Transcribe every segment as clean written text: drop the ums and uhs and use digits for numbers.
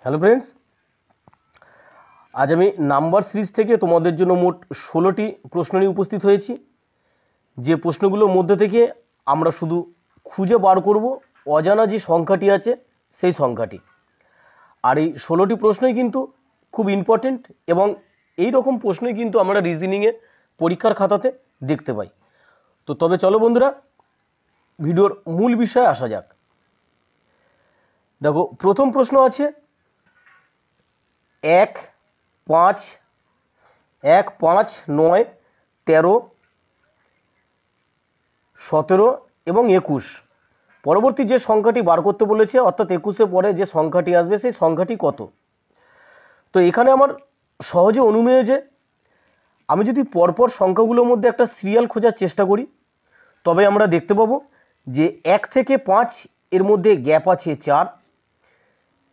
Hello friends, আজ আমি number series থেকে তোমাদের জন্য মোট 16টি প্রশ্ন নিয়ে উপস্থিত হয়েছি। যে প্রশ্নগুলোর মধ্যে থেকে আমরা শুধু খুঁজে বার করব অজানা যে সংখ্যাটি আছে সেই সংখ্যাটি। আর এই 16টি প্রশ্নই কিন্তু খুব ইম্পর্টেন্ট এবং এই রকম প্রশ্নই কিন্তু আমরা রিজনিংয়ে পরীক্ষার খাতাতে দেখতে পাই। তো তবে চলো বন্ধুরা, ভিডিওর মূল বিষয়ে আসা যাক। দেখো, প্রথম প্রশ্ন আছে 1, 5, 1, 5, 9, 13, 17 এবং 21। পরবর্তী যে সংখ্যাটি বার করতে বলেছে, অর্থাৎ 21-এর পরে যে সংখ্যাটি আসবে সেই সংখ্যাটি কত। তো এখানে আমার সহজে অনুমেয় যে আমি যদি পরপর সংখ্যাগুলোর মধ্যে একটা সিরিয়াল খোঁজার চেষ্টা করি, তবে আমরা দেখতে পাবো যে 1 থেকে 5 এর মধ্যে গ্যাপ আছে 4,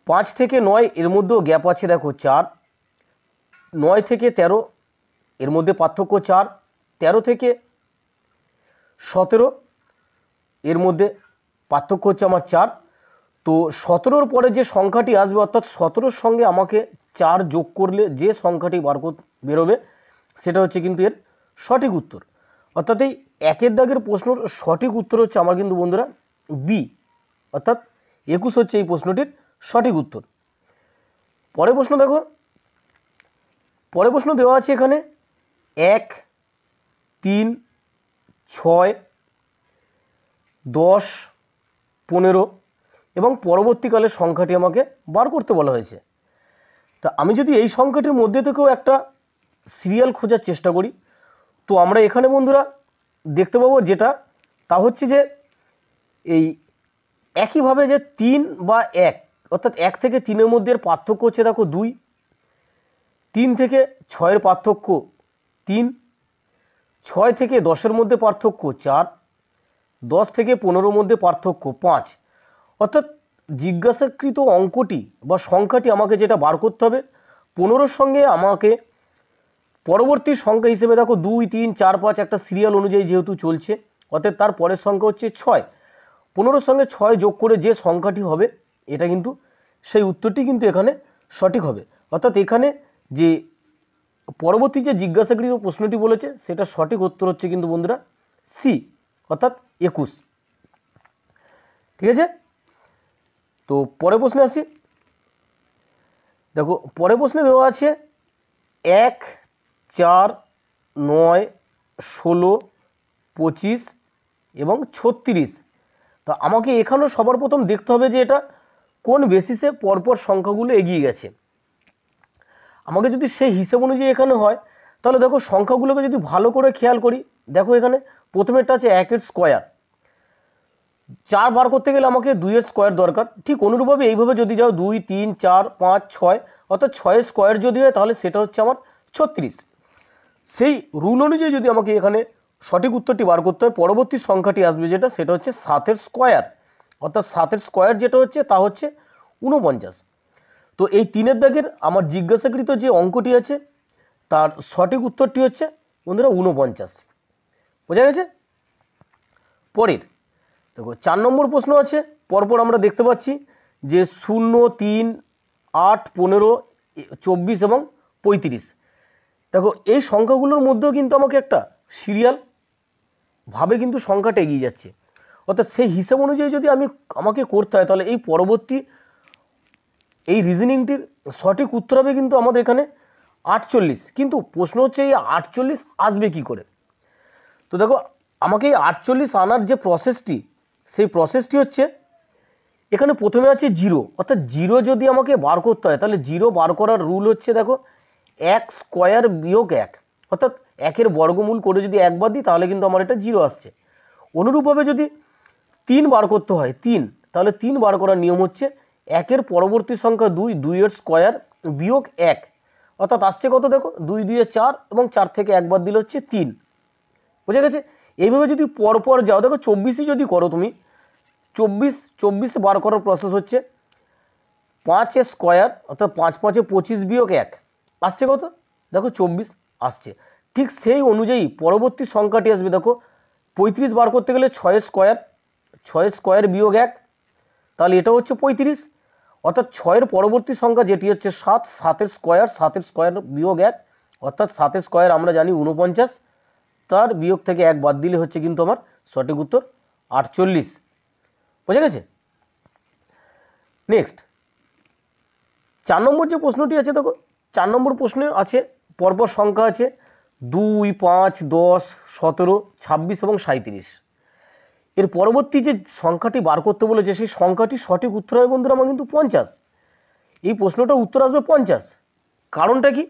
5 থেকে 9 এর মধ্যেও গ্যাপ আছে দেখো 4, 9 থেকে 13 এর মধ্যে পার্থক্য 4, 13 থেকে 17 এর মধ্যে পার্থক্য হচ্ছে আমার 4। তো 17-র পরে যে সংখ্যাটি আসবে, অর্থাৎ 17-র সঙ্গে আমাকে 4 যোগ করলে যে সংখ্যাটি বেরোবে সেটা হচ্ছে কিন্তু এর সঠিক উত্তর। অর্থাৎ এই 1-এর দাগের প্রশ্নের সঠিক উত্তর হচ্ছে আমার কিন্তু বন্ধুরা বি, অর্থাৎ 21 হচ্ছে এই প্রশ্নটির সঠিক উত্তর। পরের প্রশ্ন দেখো, পরের প্রশ্ন দেওয়া আছে এখানে 1, 3, 6, 10, 15 এবং পরবর্তীকালের সংখ্যাটি আমাকে বার করতে বলা হয়েছে। তা আমি যদি এই সংখ্যাটির মধ্যে থেকেও একটা সিরিয়াল খোঁজার চেষ্টা করি, তো আমরা এখানে বন্ধুরা দেখতে পাবো যেটা তা হচ্ছে যে এই একইভাবে যে 3 বা 1, অর্থাৎ 1 থেকে 3-এর মধ্যে পার্থক্য হচ্ছে দেখো 2, 3 থেকে 6-এর পার্থক্য 3, 6 থেকে 10-এর মধ্যে পার্থক্য 4, 10 থেকে 15-এর মধ্যে পার্থক্য 5। অর্থাৎ জিজ্ঞাসাকৃত অঙ্কটি বা সংখ্যাটি আমাকে যেটা বার করতে হবে, 15-র সঙ্গে আমাকে পরবর্তী সংখ্যা হিসেবে দেখো 2, 3, 4, 5 একটা সিরিয়াল অনুযায়ী যেহেতু চলছে, অর্থাৎ তার পরের সংখ্যা হচ্ছে 6। 15-র সঙ্গে 6 যোগ করে যে সংখ্যাটি হবে এটা কিন্তু সেই উত্তরটি কিন্তু এখানে সঠিক হবে। অর্থাৎ এখানে যে পরবর্তী যে জিজ্ঞাসাকৃত প্রশ্নটি বলেছে সেটা সঠিক উত্তর হচ্ছে কিন্তু বন্ধুরা সি, অর্থাৎ 21। ঠিক আছে, তো পরের প্রশ্নে আসি। দেখো, পরের প্রশ্নে দেওয়া আছে 1, 4, 9, 16, 25 এবং 36। তো আমাকে এখানেও সবার প্রথম দেখতে হবে যে এটা কোন বেসিসে পরপর সংখ্যাগুলো এগিয়ে গেছে। আমাকে যদি সেই হিসেব অনুযায়ী এখানে হয়, তাহলে দেখো সংখ্যাগুলোকে যদি ভালো করে খেয়াল করি, দেখো এখানে প্রথমেরটা আছে 1-এর স্কোয়ার। 4 বার করতে গেলে আমাকে 2-এর স্কোয়ার দরকার। ঠিক অনুরূপভাবে এইভাবে যদি যাও 2, 3, 4, 5, 6, অর্থাৎ 6-এর স্কোয়ার যদি হয় তাহলে সেটা হচ্ছে আমার 36। সেই রুল অনুযায়ী যদি আমাকে এখানে সঠিক উত্তরটি বার করতে হয়, পরবর্তী সংখ্যাটি আসবে যেটা সেটা হচ্ছে 7-এর স্কোয়ার, অর্থাৎ 7-এর স্কোয়ার যেটা হচ্ছে তা হচ্ছে 49। তো এই 3-এর দাগের আমার জিজ্ঞাসাকৃত যে অঙ্কটি আছে তার সঠিক উত্তরটি হচ্ছে বন্ধুরা 49। বোঝা গেছে? পরের দেখো 4 নম্বর প্রশ্ন আছে, পরপর আমরা দেখতে পাচ্ছি যে 0, 3, 8, 15, 24 এবং 35। দেখো এই সংখ্যাগুলোর মধ্যেও কিন্তু আমাকে একটা সিরিয়াল ভাবে কিন্তু সংখ্যাটা এগিয়ে যাচ্ছে। অর্থাৎ সেই হিসাব অনুযায়ী যদি আমাকে করতে হয়, তাহলে এই পরবর্তী এই রিজনিংটির সঠিক উত্তর হবে কিন্তু আমাদের এখানে 48। কিন্তু প্রশ্ন হচ্ছে এই 48 আসবে কি করে। তো দেখো আমাকে এই 48 আনার যে প্রসেসটি, সেই প্রসেসটি হচ্ছে এখানে প্রথমে আছে 0, অর্থাৎ 0 যদি আমাকে বার করতে হয় তাহলে 0 বার করার রুল হচ্ছে দেখো 1 স্কোয়ার বিয়োগ 1, অর্থাৎ 1-এর বর্গমূল করে যদি 1 বাদ দিই তাহলে কিন্তু আমার এটা 0 আসছে। অনুরূপভাবে যদি 3 বার করতে হয় 3, তাহলে 3 বার করার নিয়ম হচ্ছে 1-এর পরবর্তী সংখ্যা 2, 2-এর স্কোয়ার বিয়োগ 1, অর্থাৎ আসছে কত দেখো 2, 2-এ 4 এবং 4 থেকে 1 বাদ দিলে হচ্ছে 3। বুঝে গেছে? এইভাবে যদি পরপর যাও, দেখো 24 যদি করো তুমি, 24 বার করার প্রসেস হচ্ছে 5-এর স্কোয়ার, অর্থাৎ 5, 5-এ 25 বিয়োগ 1 আসছে কত দেখো 24 আসছে। ঠিক সেই অনুযায়ী পরবর্তী সংখ্যাটি আসবে দেখো 35 বার করতে গেলে 6-এর স্কোয়ার, 6-এর স্কোয়ার বিয়োগ 1, তাহলে এটা হচ্ছে 35। অর্থাৎ 6-এর পরবর্তী সংখ্যা যেটি হচ্ছে 7, 7-এর স্কোয়ার, 7-এর স্কোয়ার বিয়োগ 1, অর্থাৎ 7-এর স্কোয়ার আমরা জানি 49, তার বিয়োগ থেকে 1 বাদ দিলে হচ্ছে কিন্তু আমার সঠিক উত্তর 48। বোঝা গেছে? নেক্সট 4 নম্বর যে প্রশ্নটি আছে, দেখো 4 নম্বর প্রশ্নে আছে পরপর সংখ্যা আছে 2, 5, 10, 17, 26 এবং 37। এর পরবর্তী যে সংখ্যাটি বার করতে বলেছে সেই সংখ্যাটি সঠিক উত্তর হবে বন্ধুরা আমার কিন্তু 50। এই প্রশ্নটার উত্তর আসবে 50। কারণটা কি?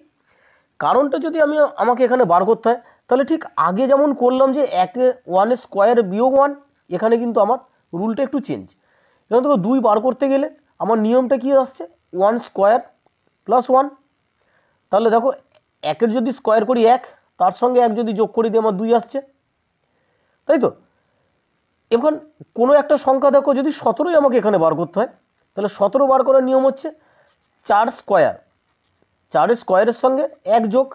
কারণটা যদি আমাকে এখানে বার করতে হয় তাহলে ঠিক আগে যেমন করলাম যে 1-এর স্কোয়ার বিয়োগ 1, এখানে কিন্তু আমার রুলটা একটু চেঞ্জ। এখানে দেখো 2 বার করতে গেলে আমার নিয়মটা কী আসছে 1 স্কোয়ার প্লাস 1। তাহলে দেখো 1-এর যদি স্কোয়ার করি 1, তার সঙ্গে 1 যদি যোগ করে দিই আমার 2 আসছে, তাই তো? এখন কোনো একটা সংখ্যা দেখো যদি 17ই আমাকে এখানে বার করতে হয় তাহলে 17 বার করার নিয়ম হচ্ছে 4 স্কোয়ার, 4-এর স্কোয়ারের সঙ্গে 1 যোগ,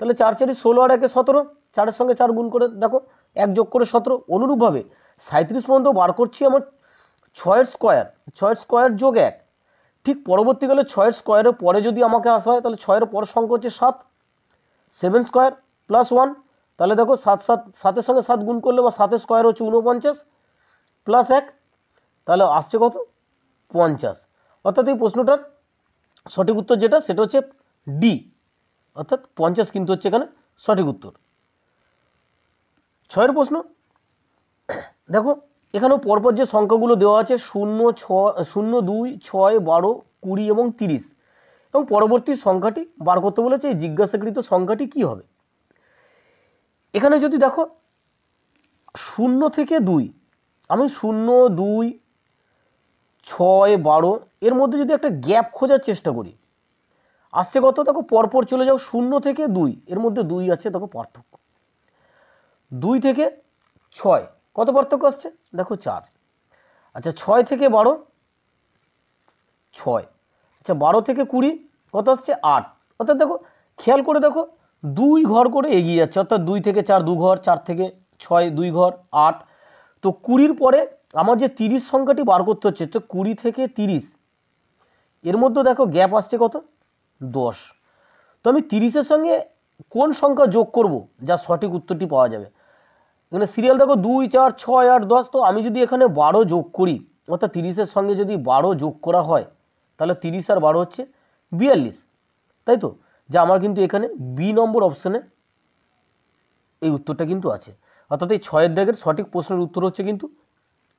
তাহলে 4 4 16 আর 1 17, 4-এর সঙ্গে 4 গুণ করে দেখো 1 যোগ করে 17। অনুরূপভাবে 37 পর্যন্ত বার করছি আমার 6-এর স্কোয়ার, 6-এর স্কোয়ার যোগ 1। ঠিক পরবর্তীকালে 6-এর স্কোয়ারের পরে যদি আমাকে আসা হয় তাহলে 6-এর পর সংখ্যা হচ্ছে 7, 7 স্কোয়ার প্লাস 1, তাহলে দেখো 7-7-7-এর সঙ্গে 7 গুণ করলে বা 7-এর স্কোয়ার হচ্ছে 49 প্লাস 1, তাহলে আসছে কত 50। অর্থাৎ এই প্রশ্নটার সঠিক উত্তর যেটা সেটা হচ্ছে ডি, অর্থাৎ 50 কিন্তু হচ্ছে এখানে সঠিক উত্তর। 6-এর প্রশ্ন দেখো এখানেও পরপর যে সংখ্যাগুলো দেওয়া আছে 0, 2, 6, 12, 20 এবং 30, এবং পরবর্তী সংখ্যাটি বার করতে বলেছে এই জিজ্ঞাসাকৃত সংখ্যাটি কি হবে। এখানে যদি দেখো 0 থেকে 2, আমি 0, 2, 6, 12 এর মধ্যে যদি একটা গ্যাপ খোঁজার চেষ্টা করি আসছে কত, দেখো পরপর চলে যাও 0 থেকে 2, এর মধ্যে 2 আছে, দেখো পার্থক্য 2 থেকে 6 কত পার্থক্য আসছে, দেখো 4। আচ্ছা 6 থেকে 12 6, আচ্ছা 12 থেকে 20 কত আসছে 8। অর্থাৎ দেখো খেয়াল করে দেখো 2 ঘর করে এগিয়ে যাচ্ছে, অর্থাৎ 2 থেকে 4 2 ঘর, 4 থেকে 6 2 ঘর 8। তো 20-র পরে আমার যে 30 সংখ্যাটি বার করতে হচ্ছে, তো 20 থেকে 30 এর মধ্যে দেখো গ্যাপ আসছে কত 10। তো আমি 30-এর সঙ্গে কোন সংখ্যা যোগ করব যা সঠিক উত্তরটি পাওয়া যাবে। এখানে সিরিয়াল দেখো 2 4 6 8 10, তো আমি যদি এখানে 12 যোগ করি, অর্থাৎ 30-এর সঙ্গে যদি 12 যোগ করা হয় তাহলে 30 আর 12 হচ্ছে 42, তাই তো? যা আমার কিন্তু এখানে বি নম্বর অপশানে এই উত্তরটা কিন্তু আছে। অর্থাৎ এই 6-এর দাগের সঠিক প্রশ্নের উত্তর হচ্ছে কিন্তু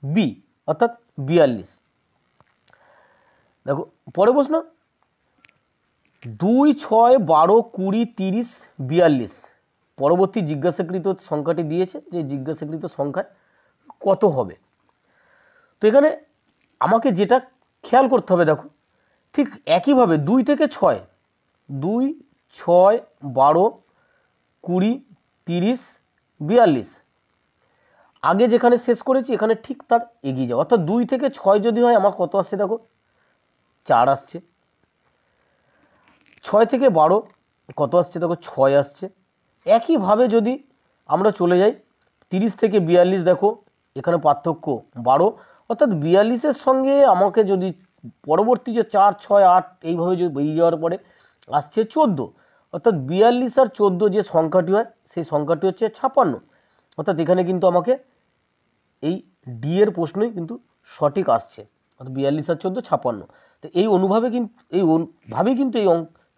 বি, অর্থাৎ 42। দেখো পরে প্রশ্ন 2 6 12 20 30 42, পরবর্তী জিজ্ঞাসাকৃত সংখ্যাটি দিয়েছে যে জিজ্ঞাসাকৃত সংখ্যায় কত হবে। তো এখানে আমাকে যেটা খেয়াল করতে হবে দেখো ঠিক একইভাবে 2 থেকে 6, 2 6 12 20 30 42, আগে যেখানে শেষ করেছি এখানে ঠিক তার এগিয়ে যাও, অর্থাৎ 2 থেকে 6 যদি হয় আমার কত আসছে দেখো 4 আসছে। 6 থেকে 12 কত আসছে দেখো 6 আসছে। একইভাবে যদি আমরা চলে যাই 30 থেকে 42, দেখো এখানে পার্থক্য 12, অর্থাৎ 42-এর সঙ্গে আমাকে যদি পরবর্তী যে 4 6 8 এইভাবে যদি বেরিয়ে যাওয়ার পরে আসছে 14, অর্থাৎ 42 আর 14 যে সংখ্যাটি হয় সেই সংখ্যাটি হচ্ছে 56। অর্থাৎ এখানে কিন্তু আমাকে এই ডি এর প্রশ্নই কিন্তু সঠিক আসছে, অর্থাৎ 42 আর 14 56। তো এই ভাবেই কিন্তু এই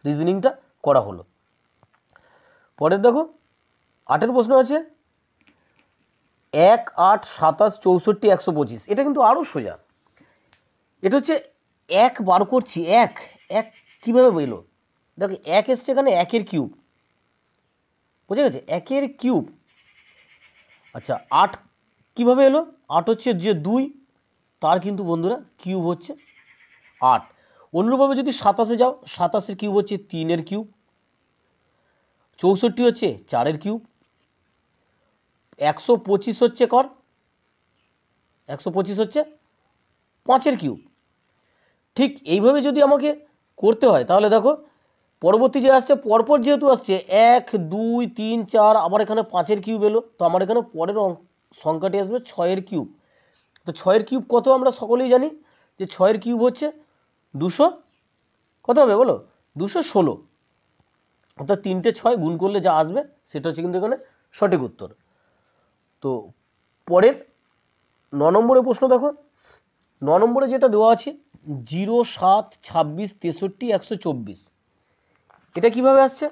রিজনিংটা করা হলো। পরের দেখো 8-এর প্রশ্ন আছে 1 8 27 64 125, এটা কিন্তু আরও সোজা। এটা হচ্ছে 1 বার করছি, 1 কীভাবে বেরোলো দেখো 1 এসছে এখানে 1-এর কিউব, বুঝে গেছে 1-এর কিউব। আচ্ছা 8 কীভাবে এলো, 8 হচ্ছে যে 2 তার কিন্তু বন্ধুরা কিউব হচ্ছে 8। অনুরূপভাবে যদি 27-এ যাও 27-এর কিউব হচ্ছে 3-এর কিউব, 64 হচ্ছে 4-এর কিউব, 125 হচ্ছে 125 হচ্ছে 5-এর কিউব। ঠিক এইভাবে যদি আমাকে করতে হয় তাহলে দেখো পরবর্তী যে আসছে পরপর যেহেতু আসছে 1 2 3 4, আবার এখানে 5-এর কিউব এলো, তো আমার এখানে পরের সংখ্যাটি আসবে 6-এর কিউব। তো 6-এর কিউব কত আমরা সকলেই জানি যে 6-এর কিউব হচ্ছে 200 কত হবে বলো, 216, অর্থাৎ 3টে 6 গুণ করলে যা আসবে সেটা হচ্ছে কিন্তু এখানে সঠিক উত্তর। তো পরের 9 নম্বরের প্রশ্ন দেখো, 9 নম্বরে যেটা দেওয়া আছে 0, 7, 26, 63, 124, এটা কিভাবে আসছে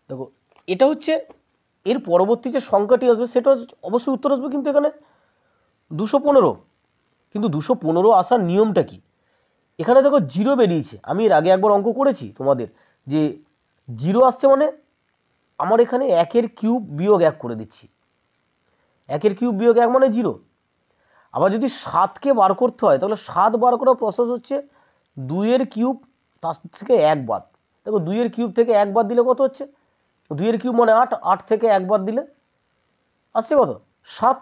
দেখো, এটা হচ্ছে এর পরবর্তী যে সংখ্যাটি আসবে সেটা অবশ্যই উত্তর আসবে কিন্তু এখানে 215, কিন্তু 215 আসার নিয়মটা কি, এখানে দেখো 0 বেরিয়েছে, আমি এর আগে একবার অঙ্ক করেছি তোমাদের যে 0 আসছে মানে আমার এখানে 1-এর কিউব বিয়োগ 1 করে দিচ্ছি, 1-এর কিউব বিয়োগ 1 মানে 0। আবার যদি 7কে বার করতে হয় তাহলে 7 বার করার প্রসেস হচ্ছে 2-এর কিউব তার থেকে 1 বাদ, দেখো 2-এর কিউব থেকে 1 বাদ দিলে কত হচ্ছে, 2-এর কিউব মানে 8, 8 থেকে 1 বাদ দিলে আসছে কত 7।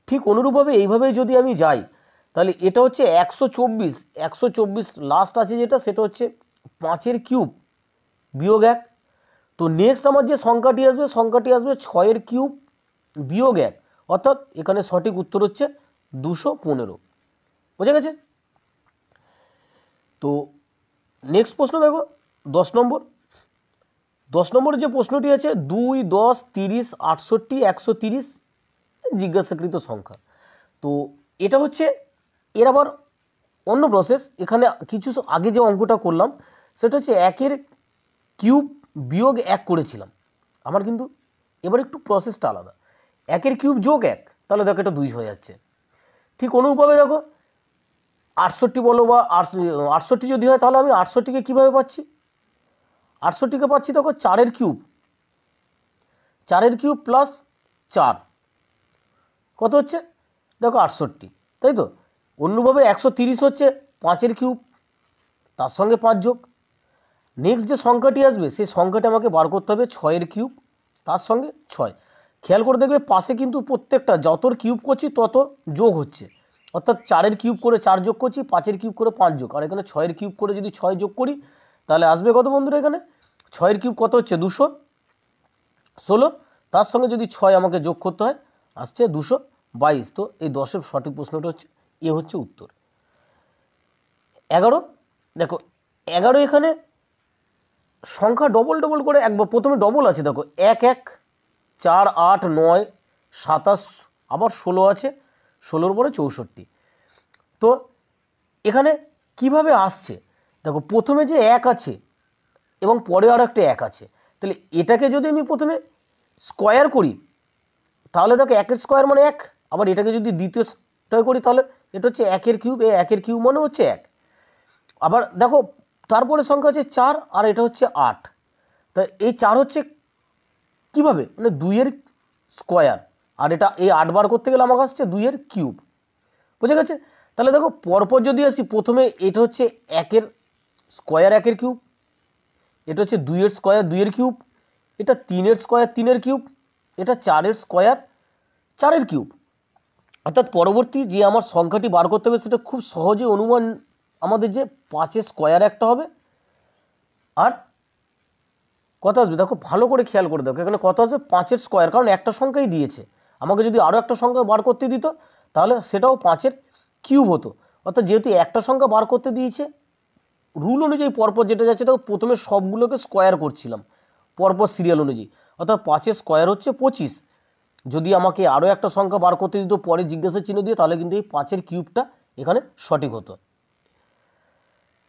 ঠিক অনুরূপভাবে এইভাবেই যদি আমি যাই তাহলে এটা হচ্ছে 124, 124 লাস্ট আছে যেটা সেটা হচ্ছে 5-এর কিউব বিয়োগ 1। তো নেক্সট আমার যে সংখ্যাটি আসবে 6-এর কিউব বিয়োগ 1, অর্থাৎ এখানে সঠিক উত্তর হচ্ছে 215, বোঝা গেছে। তো নেক্সট প্রশ্ন দেখো 10 নম্বর, 10 নম্বরের যে প্রশ্নটি আছে 2, 10, 30, 68, 130 জিজ্ঞাসাকৃত সংখ্যা। তো এটা হচ্ছে এর আবার অন্য প্রসেস, এখানে কিছু আগে যে অঙ্কটা করলাম সেটা হচ্ছে 1-এর কিউব বিয়োগ 1 করেছিলাম, আমার কিন্তু এবার একটু প্রসেসটা আলাদা, 1-এর কিউব যোগ 1, তাহলে দেখো এটা 2 হয়ে যাচ্ছে। ঠিক অনুরূপভাবে দেখো 68 বলো বা 68 যদি হয় তাহলে আমি 68কে কীভাবে পাচ্ছি, 68কে পাচ্ছি দেখো 4-এর কিউব, 4-এর কিউব প্লাস 4 কত হচ্ছে দেখো 68, তাই তো। অন্যভাবে 130 হচ্ছে 5-এর কিউব তার সঙ্গে 5 যোগ, নেক্সট যে সংখ্যাটি আসবে সেই সংখ্যাটি আমাকে বার করতে হবে 6-এর কিউব তার সঙ্গে 6। খেয়াল করে দেখবে পাশে কিন্তু প্রত্যেকটা যতর কিউব করছি তত যোগ হচ্ছে, অর্থাৎ 4-এর কিউব করে 4 যোগ করছি, 5-এর কিউব করে 5 যোগ, আর এখানে 6-এর কিউব করে যদি 6 যোগ করি তাহলে আসবে কত বন্ধুরা, এখানে 6-এর কিউব কত হচ্ছে 216, তার সঙ্গে যদি 6 আমাকে যোগ করতে হয় আসছে 222। তো এই 10-এর সঠিক প্রশ্নটা হচ্ছে এ হচ্ছে উত্তর। 11 দেখো, 11 এখানে সংখ্যা ডবল ডবল করে একবার প্রথমে ডবল আছে দেখো 1, 1, 4, 8, 9, 27, আবার 16 আছে, 16-র পরে 64। তো এখানে কিভাবে আসছে দেখো, প্রথমে যে 1 আছে এবং পরে আর একটা 1 আছে, তাহলে এটাকে যদি আমি প্রথমে স্কোয়ার করি তাহলে দেখো 1-এর স্কোয়ার মানে 1, আবার এটাকে যদি দ্বিতীয়টা করি তাহলে এটা হচ্ছে 1-এর কিউব, এই 1-এর কিউব মানে হচ্ছে 1। আবার দেখো তারপরে সংখ্যা হচ্ছে 4 আর এটা হচ্ছে 8, তা এই 4 হচ্ছে কিভাবে মানে 2-এর স্কোয়ার, আর এটা এই 8 বার করতে গেলে আমার আসছে 2-এর কিউব, বুঝে গেছে। তাহলে দেখো পরপর যদি আসি, প্রথমে এটা হচ্ছে 1-এর স্কোয়ার 1-এর কিউব, এটা হচ্ছে 2-এর স্কোয়ার 2-এর কিউব, এটা 3-এর স্কোয়ার 3-এর কিউব, এটা 4-এর স্কোয়ার 4-এর কিউব, অর্থাৎ পরবর্তী যে আমার সংখ্যাটি বার করতে হবে সেটা খুব সহজে অনুমান আমাদের যে 5-এর স্কোয়ার একটা হবে, আর কত আসবে দেখো ভালো করে খেয়াল করে দেখো এখানে কত আসবে 5-এর স্কোয়ার, কারণ একটা সংখ্যাই দিয়েছে, আমাকে যদি আরও একটা সংখ্যা বার করতে দিত তাহলে সেটাও 5-এর কিউব হতো। অর্থাৎ যেহেতু একটা সংখ্যা বার করতে দিয়েছে, রুল অনুযায়ী পরপর যেটা যাচ্ছে দেখো প্রথমে সবগুলোকে স্কোয়ার করছিলাম পরপর সিরিয়াল অনুযায়ী, অর্থাৎ 5-এর স্কোয়ার হচ্ছে 25, যদি আমাকে আরও একটা সংখ্যা বার করতে দিত পরে জিজ্ঞাসা চিহ্ন দিয়ে তাহলে কিন্তু এই 5-এর কিউবটা এখানে সঠিক হতো।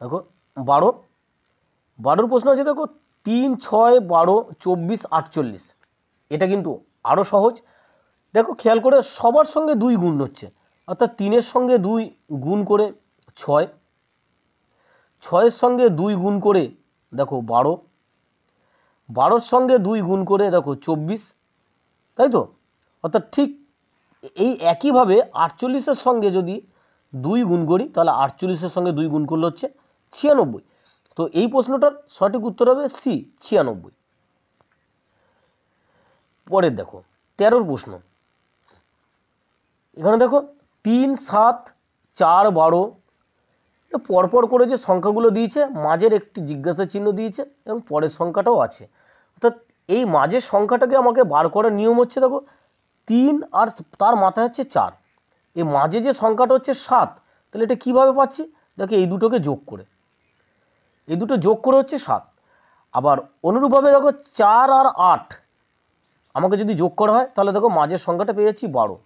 দেখো 12-র প্রশ্ন আছে দেখো 3, 6, 12, 24, 48, এটা কিন্তু আরও সহজ। দেখো খেয়াল করে সবার সঙ্গে 2 গুণ হচ্ছে, অর্থাৎ 3-এর সঙ্গে 2 গুণ করে 6, 6-এর সঙ্গে 2 গুণ করে দেখো 12, 12-র সঙ্গে 2 গুণ করে দেখো 24, তাই তো। অর্থাৎ ঠিক এই একইভাবে 48-এর সঙ্গে যদি 2 গুণ করি তাহলে 48-এর সঙ্গে 2 গুণ করলে হচ্ছে 96। তো এই প্রশ্নটার সঠিক উত্তর হবে সি 96। পরের দেখো 13-র প্রশ্ন, এখানে দেখো 3, 7, 4, 12 পরপর করে যে সংখ্যাগুলো দিয়েছে মাঝের একটি জিজ্ঞাসা চিহ্ন দিয়েছে এবং পরের সংখ্যাটাও আছে, অর্থাৎ এই মাঝের সংখ্যাটাকে আমাকে বার করার নিয়ম হচ্ছে দেখো 3 আর তার মাথায় হচ্ছে 4, এই মাঝে যে সংখ্যাটা হচ্ছে 7, তাহলে এটা কীভাবে পাচ্ছি দেখো এই দুটোকে যোগ করে, এই দুটো যোগ করে হচ্ছে 7। আবার অনুরূপভাবে দেখো 4 আর 8 আমাকে যদি যোগ করা হয় তাহলে দেখো মাঝের সংখ্যাটা পেয়ে যাচ্ছি 12।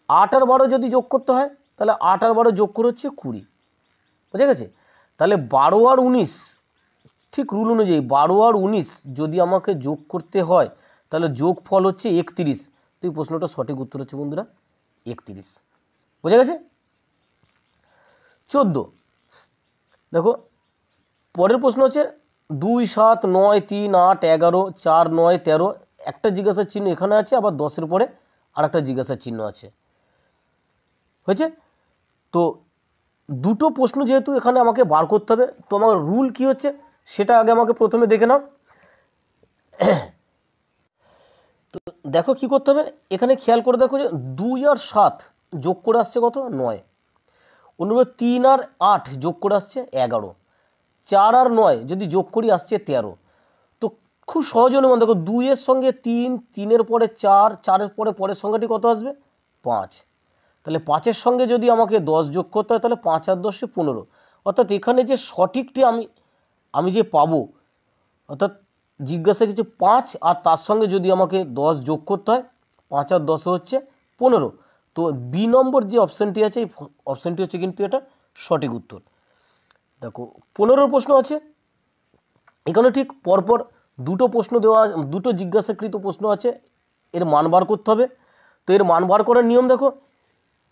8 আর 12 যদি যোগ করতে হয় তাহলে 8 আর 12 যোগ করে হচ্ছে 20। বুঝে গেছে? তাহলে 12 আর 19 ঠিক রুল অনুযায়ী 12 আর 19 যদি আমাকে যোগ করতে হয় তাহলে যোগ ফল হচ্ছে 31। তো এই প্রশ্নটা সঠিক উত্তর হচ্ছে বন্ধুরা 31। বুঝে গেছে? 14 দেখো পরের প্রশ্ন হচ্ছে 2 7 9 3 8 11 4 9 13। একটা জিজ্ঞাসার চিহ্ন এখানে আছে, আবার 10-এর পরে আর একটা জিজ্ঞাসার চিহ্ন আছে। হয়েছে? তো দুটো প্রশ্ন যেহেতু এখানে আমাকে বার করতে হবে, তো আমার রুল কি হচ্ছে সেটা আগে আমাকে প্রথমে দেখে নাও। তো দেখো কি করতে হবে, এখানে খেয়াল করে দেখো যে 2 আর 7 যোগ করে আসছে কত? 9। অনুরূপে 3 আর 8 যোগ করে আসছে 11। 4 আর 9 যদি যোগ করি আসছে 13। তো খুব সহজ অনুমান, দেখো 2 এর সঙ্গে 3, 3-এর পরে 4, 4-এর পরে পরের সংখ্যাটি কত আসবে? 5। তাহলে 5-এর সঙ্গে যদি আমাকে 10 যোগ করতে হয় তাহলে 5 আর 10 15। অর্থাৎ এখানে যে সঠিকটি আমি যে পাবো, অর্থাৎ জিজ্ঞাসা কিছু 5 আর তার সঙ্গে যদি আমাকে 10 যোগ করতে হয়, 5 আর 10 হচ্ছে 15। তো বি নম্বর যে অপশানটি আছে এই অপশানটি হচ্ছে কিন্তু এটা সঠিক উত্তর। দেখো 15 প্রশ্ন আছে, এখানে ঠিক পরপর দুটো প্রশ্ন দেওয়া, দুটো জিজ্ঞাসাকৃত প্রশ্ন আছে, এর মান বার করতে হবে। তো এর মান বার করার নিয়ম দেখো,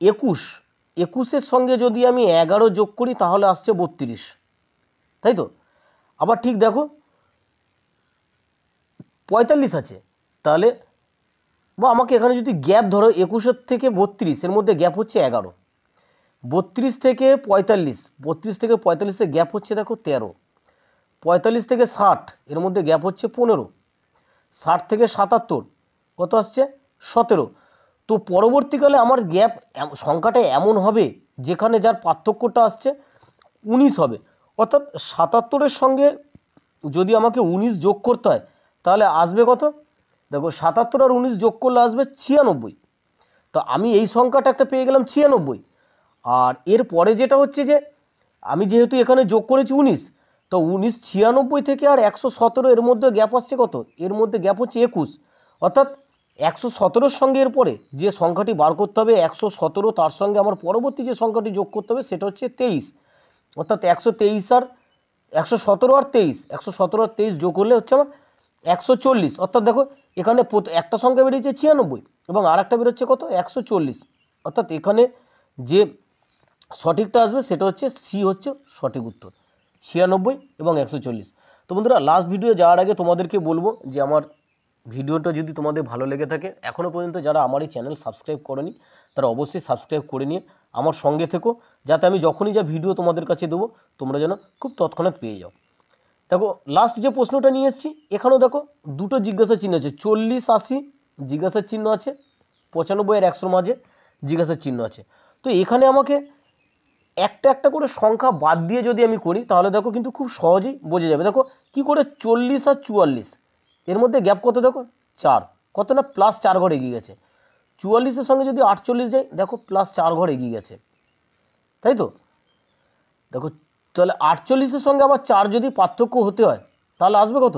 21-এর সঙ্গে যদি আমি 11 যোগ করি তাহলে আসছে 32, তাই তো? আবার ঠিক দেখো 45 আছে, তাহলে বা আমাকে এখানে যদি গ্যাপ ধরো 21-এর থেকে 32 এর মধ্যে গ্যাপ হচ্ছে 11। 32 থেকে 45, 32 থেকে 45-এর গ্যাপ হচ্ছে দেখো 13। 45 থেকে 60 এর মধ্যে গ্যাপ হচ্ছে 15। 60 থেকে 77 কত আসছে? 17। তো পরবর্তীকালে আমার গ্যাপ সংখ্যাটা এমন হবে যেখানে যার পার্থক্যটা আসছে 19 হবে। অর্থাৎ 77-এর সঙ্গে যদি আমাকে 19 যোগ করতে হয় তাহলে আসবে কত? দেখো 77 আর 19 যোগ করলে আসবে 96। তো আমি এই সংখ্যাটা একটা পেয়ে গেলাম 96। আর এর পরে যেটা হচ্ছে যে আমি যেহেতু এখানে যোগ করেছি 19, তো 19 96 থেকে আর 117 এর মধ্যে গ্যাপ আসছে কত? এর মধ্যে গ্যাপ হচ্ছে 21। অর্থাৎ 117-এর সঙ্গে এর পরে যে সংখ্যাটি বার করতে হবে 117, তার সঙ্গে আমার পরবর্তী যে সংখ্যাটি যোগ করতে হবে সেটা হচ্ছে 23। অর্থাৎ 123 আর 117 আর 23, 117 আর 23 যোগ করলে হচ্ছে আমার 140। অর্থাৎ দেখো এখানে একটা সংখ্যা বেরিয়েছে 96 এবং আর একটা বেরোচ্ছে কত? 140। অর্থাৎ এখানে যে সঠিকটা আসবে সেটা হচ্ছে সি হচ্ছে সঠিক উত্তর, 96 এবং 140। তো বন্ধুরা লাস্ট ভিডিও যাওয়ার আগে তোমাদেরকে বলবো যে আমার ভিডিওটা যদি তোমাদের ভালো লেগে থাকে, এখনও পর্যন্ত যারা আমার এই চ্যানেল সাবস্ক্রাইব করনি তারা অবশ্যই সাবস্ক্রাইব করে নিয়ে আমার সঙ্গে থেকো, যাতে আমি যখনই যা ভিডিও তোমাদের কাছে দেবো তোমরা যেন খুব তৎক্ষণাৎ পেয়ে যাও। দেখো লাস্ট যে প্রশ্নটা নিয়ে এসেছি এখানেও দেখো দুটো জিজ্ঞাসা চিহ্ন আছে, 40-80 জিজ্ঞাসার চিহ্ন আছে, 95 আর 100-র মাঝে জিজ্ঞাসার চিহ্ন আছে। তো এখানে আমাকে একটা একটা করে সংখ্যা বাদ দিয়ে যদি আমি করি তাহলে দেখো কিন্তু খুব সহজেই বোঝা যাবে। দেখো কি করে 40 আর 44 এর মধ্যে গ্যাপ কত? দেখো 4, কত না +4 ঘর এগিয়ে গেছে। 44-এর সঙ্গে যদি 48 যায় দেখো +4 ঘর এগিয়ে গেছে, তাই তো? দেখো তাহলে 48-এর সঙ্গে আবার 4 যদি পার্থক্য হতে হয় তাহলে আসবে কত?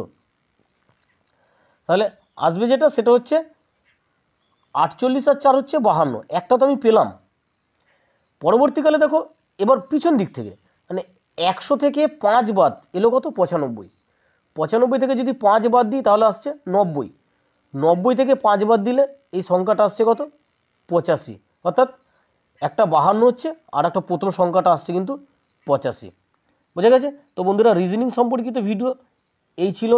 তাহলে আসবে যেটা সেটা হচ্ছে 48 আর 4 হচ্ছে 52। একটা তো আমি পেলাম। পরবর্তীকালে দেখো এবার পিছন দিক থেকে মানে 100 থেকে 5 বাদ এলো কত? 95। 95 থেকে যদি 5 বাদ দিই তাহলে আসছে 90। 90 থেকে 5 বাদ দিলে এই সংখ্যাটা আসছে কত? 85। অর্থাৎ একটা 52 হচ্ছে আর একটা প্রথম সংখ্যাটা আসছে কিন্তু 85। বোঝা গেছে? তো বন্ধুরা রিজনিং সম্পর্কিত ভিডিও এই ছিল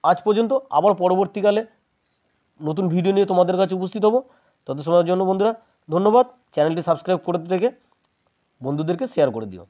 আজ পর্যন্ত। আবার পরবর্তীকালে নতুন ভিডিও নিয়ে তোমাদের কাছে উপস্থিত হব। তত সময়ের জন্য বন্ধুরা ধন্যবাদ। চ্যানেলটি সাবস্ক্রাইব করে রেখে বন্ধুদেরকে শেয়ার করে দিও।